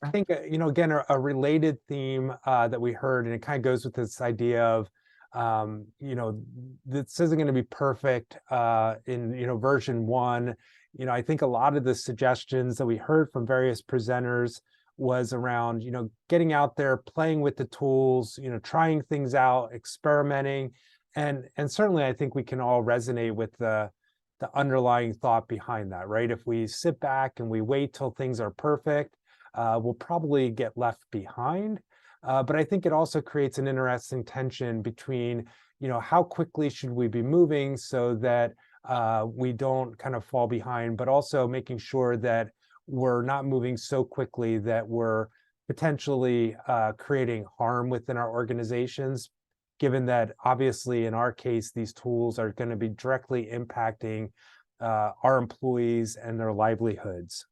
I think, again, a related theme that we heard, and it kind of goes with this idea of, this isn't going to be perfect in, version one. I think a lot of the suggestions that we heard from various presenters was around, getting out there, playing with the tools, trying things out, experimenting. And certainly I think we can all resonate with the underlying thought behind that, right? If we sit back and we wait till things are perfect, will probably get left behind. But I think it also creates an interesting tension between, how quickly should we be moving so that we don't kind of fall behind, but also making sure that we're not moving so quickly that we're potentially creating harm within our organizations, given that obviously in our case, these tools are going to be directly impacting our employees and their livelihoods.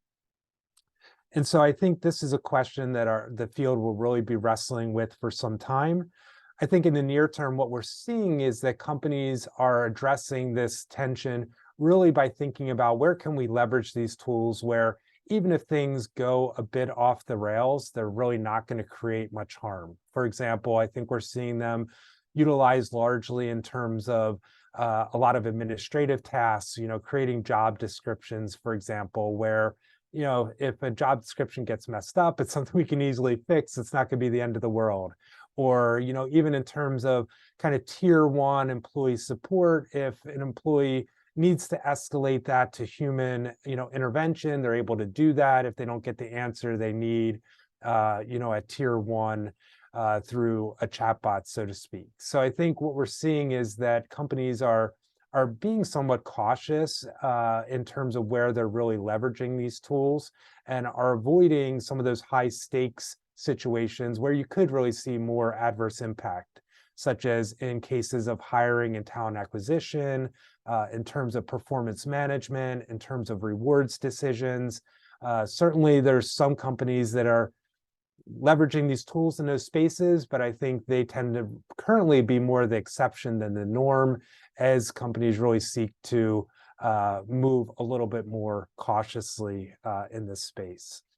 And so I think this is a question that the field will really be wrestling with for some time. I think in the near term, what we're seeing is that companies are addressing this tension really by thinking about where can we leverage these tools where even if things go a bit off the rails, they're really not going to create much harm. For example, I think we're seeing them utilized largely in terms of a lot of administrative tasks, creating job descriptions, for example, where if a job description gets messed up, it's something we can easily fix. It's not going to be the end of the world. Or, even in terms of kind of tier one employee support, if an employee needs to escalate that to human, intervention, they're able to do that if they don't get the answer they need, at tier one through a chatbot, so to speak. So I think what we're seeing is that companies are being somewhat cautious in terms of where they're really leveraging these tools and are avoiding some of those high stakes situations where you could really see more adverse impact, such as in cases of hiring and talent acquisition, in terms of performance management, in terms of rewards decisions. Certainly, there's some companies that are leveraging these tools in those spaces, but I think they tend to currently be more the exception than the norm as companies really seek to move a little bit more cautiously in this space.